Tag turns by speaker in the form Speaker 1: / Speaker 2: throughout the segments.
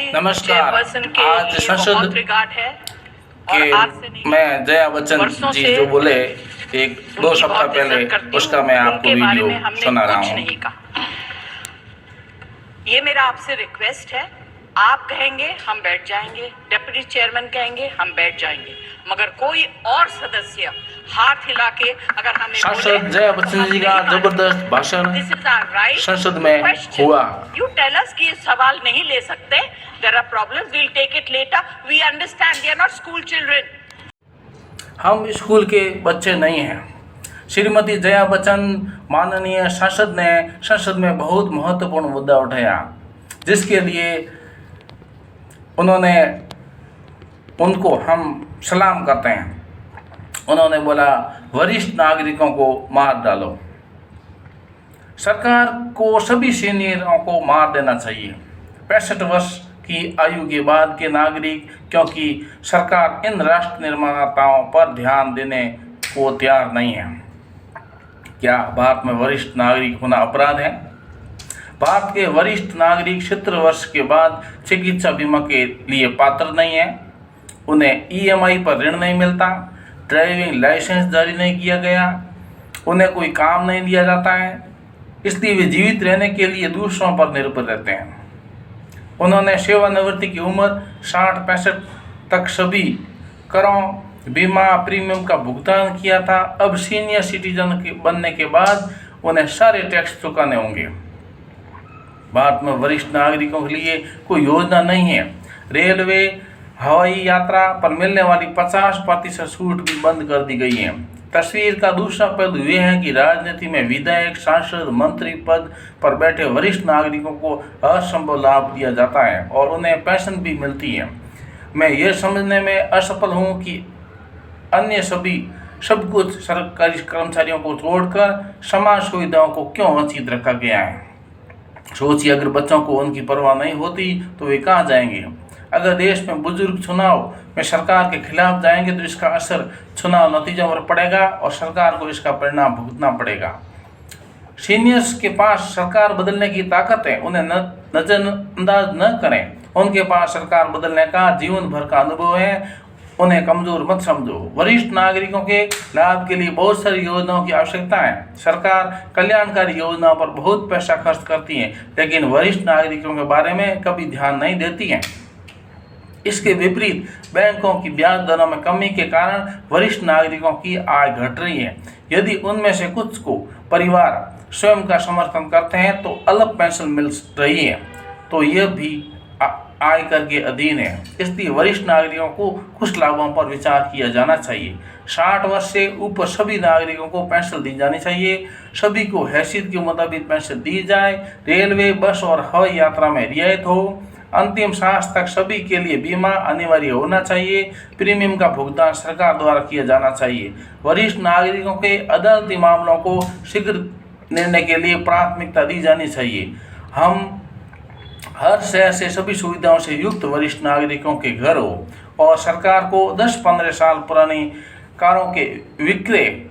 Speaker 1: नमस्कार।
Speaker 2: चेयरपर्सन के
Speaker 1: आज
Speaker 2: लिए
Speaker 1: संसद
Speaker 2: बहुत रिगार्ड है और आज से नहीं,
Speaker 1: मैं जया बच्चन
Speaker 2: वर्षों
Speaker 1: जी
Speaker 2: से
Speaker 1: जो बोले एक दो
Speaker 2: उनकी
Speaker 1: सप्ताह
Speaker 2: बहुत इज्जत
Speaker 1: पहले,
Speaker 2: करती
Speaker 1: उसका
Speaker 2: हूँ।
Speaker 1: मैं आपको
Speaker 2: उनके बारे
Speaker 1: वीडियो
Speaker 2: में हमने
Speaker 1: सुना रहा
Speaker 2: कुछ
Speaker 1: हूँ।
Speaker 2: नहीं कहा। ये मेरा आपसे रिक्वेस्ट है, आप कहेंगे हम बैठ जाएंगे, डिप्टी चेयरमैन कहेंगे हम बैठ जाएंगे, मगर कोई और सदस्य हाथ हिला के अगर हमें
Speaker 1: सांसद जया बच्चन जी का जबरदस्त भाषण संसद में हुआ।
Speaker 2: यू टेल अस कि सवाल नहीं ले सकते, there are problems, we will take it later, we understand, they are not school children.
Speaker 1: हम स्कूल के बच्चे नहीं हैं। श्रीमती जया बच्चन माननीय सांसद ने संसद में बहुत महत्वपूर्ण मुद्दा उठाया, जिसके लिए उनको हम सलाम करते हैं। उन्होंने बोला वरिष्ठ नागरिकों को मार डालो। सरकार को सभी सीनियरों को मार देना चाहिए, 65 वर्ष की आयु के बाद के नागरिक, क्योंकि सरकार इन राष्ट्र निर्माताओं पर ध्यान देने को तैयार नहीं है। क्या भारत में वरिष्ठ नागरिक होना अपराध है? भारत के वरिष्ठ नागरिक 70 वर्ष के बाद चिकित्सा बीमा के लिए पात्र नहीं है। उन्हें EMI पर ऋण नहीं मिलता, ड्राइविंग लाइसेंस जारी नहीं किया गया, उन्हें कोई काम नहीं दिया जाता है, इसलिए वे जीवित रहने के लिए दूसरों पर निर्भर रहते हैं। उन्होंने सेवानिवृत्ति की उम्र 60-65 तक सभी करों बीमा प्रीमियम का भुगतान किया था। अब सीनियर सिटीजन बनने के बाद उन्हें सारे टैक्स चुकाने होंगे। भारत में वरिष्ठ नागरिकों के लिए कोई योजना नहीं है। रेलवे हवाई यात्रा पर मिलने वाली 50% छूट भी बंद कर दी गई है। तस्वीर का दूसरा पहलू यह है कि राजनीति में विधायक, सांसद, मंत्री पद पर बैठे वरिष्ठ नागरिकों को असंभव लाभ दिया जाता है और उन्हें पेंशन भी मिलती है। मैं यह समझने में असफल हूँ कि अन्य सब कुछ सरकारी कर्मचारियों को छोड़कर समाज सुविधाओं को क्यों वंचित रखा गया है। सोचिए, अगर बच्चों को उनकी परवाह नहीं होती तो वे कहाँ जाएंगे? अगर देश में बुजुर्ग चुनाव में सरकार के खिलाफ जाएंगे तो इसका असर चुनाव नतीजों पर पड़ेगा और सरकार को इसका परिणाम भुगतना पड़ेगा। सीनियर्स के पास सरकार बदलने की ताकत है, उन्हें नजरअंदाज न करें। उनके पास सरकार बदलने का जीवन भर का अनुभव है, उन्हें कमजोर मत समझो। वरिष्ठ नागरिकों के लाभ के लिए बहुत सारी योजनाओं की आवश्यकता है। सरकार कल्याणकारी योजनाओं पर बहुत पैसा खर्च करती है, लेकिन वरिष्ठ नागरिकों के बारे में कभी ध्यान नहीं देती है। इसके विपरीत बैंकों की ब्याज दरों में कमी के कारण वरिष्ठ नागरिकों की आय घट रही है। यदि उनमें से कुछ को परिवार स्वयं का समर्थन करते हैं तो अलग पेंशन मिल रही है, तो यह भी आयकर के अधीन है। इसलिए वरिष्ठ नागरिकों को कुछ लाभों पर विचार किया जाना चाहिए। 60 वर्ष से ऊपर सभी नागरिकों को पेंशन दी जानी चाहिए। सभी को हैसियत के मुताबिक पेंशन दी जाए। रेलवे, बस और हवाई यात्रा में रियायत हो। अंतिम सांस तक सभी के लिए बीमा अनिवार्य होना चाहिए। प्रीमियम का भुगतान सरकार द्वारा किया जाना चाहिए। वरिष्ठ नागरिकों के अदालती मामलों को शीघ्र निर्णय के लिए प्राथमिकता दी जानी चाहिए। हम हर शहर से सभी सुविधाओं से युक्त वरिष्ठ नागरिकों के घर हो और सरकार को 10-15 साल पुरानी कारों के विक्रय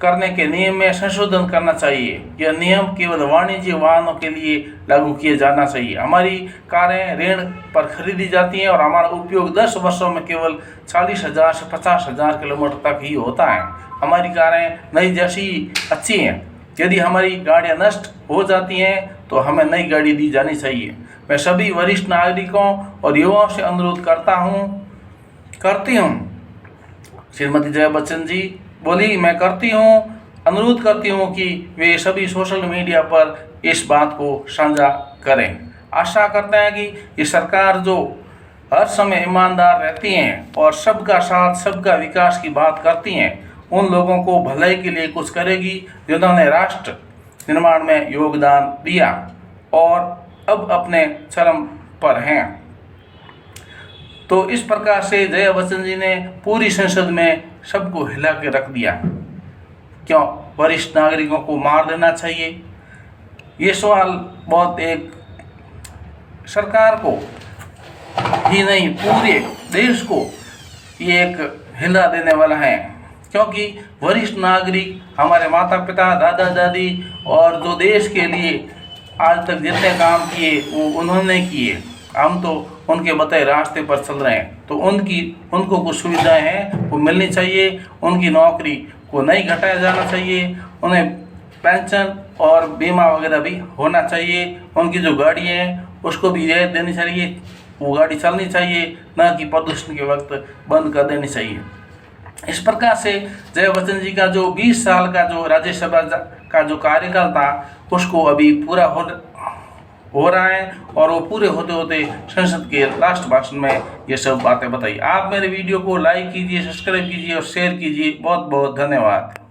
Speaker 1: करने के नियम में संशोधन करना चाहिए। यह नियम केवल वाणिज्य वाहनों के लिए लागू किया जाना चाहिए। हमारी कारें ऋण पर खरीदी जाती हैं और हमारा उपयोग 10 वर्षों में केवल 40,000 से 50,000 किलोमीटर तक ही होता है। हमारी कारें नई जैसी अच्छी हैं। यदि हमारी गाड़ियां नष्ट हो जाती हैं तो हमें नई गाड़ी दी जानी चाहिए। मैं सभी वरिष्ठ नागरिकों और युवाओं से अनुरोध करती हूँ। श्रीमती जया बच्चन जी बोली, मैं अनुरोध करती हूँ कि वे सभी सोशल मीडिया पर इस बात को साझा करें। आशा करते हैं कि ये सरकार जो हर समय ईमानदार रहती हैं और सबका साथ, सबका विकास की बात करती हैं, उन लोगों को भलाई के लिए कुछ करेगी जिन्होंने राष्ट्र निर्माण में योगदान दिया और अब अपने चरम पर हैं। तो इस प्रकार से जया बच्चन जी ने पूरी संसद में सबको हिला के रख दिया। क्यों वरिष्ठ नागरिकों को मार देना चाहिए? ये सवाल बहुत एक सरकार को ही नहीं, पूरे देश को ये एक हिला देने वाला है, क्योंकि वरिष्ठ नागरिक हमारे माता पिता, दादा दादी और जो देश के लिए आज तक जितने काम किए वो उन्होंने किए। हम तो उनके बताए रास्ते पर चल रहे हैं, तो उनको कुछ सुविधाएं हैं वो मिलनी चाहिए। उनकी नौकरी को नहीं घटाया जाना चाहिए। उन्हें पेंशन और बीमा वगैरह भी होना चाहिए। उनकी जो गाड़ी है उसको भी रियायत देनी चाहिए, वो गाड़ी चलनी चाहिए, ना कि प्रदूषण के वक्त बंद कर देनी चाहिए। इस प्रकार से जया बच्चन जी का जो 20 साल का जो राज्यसभा का जो कार्यकाल था उसको अभी पूरा हो रहा है, और वो पूरे होते होते संसद के लास्ट भाषण में ये सब बातें बताई। आप मेरे वीडियो को लाइक कीजिए, सब्सक्राइब कीजिए और शेयर कीजिए। बहुत बहुत धन्यवाद।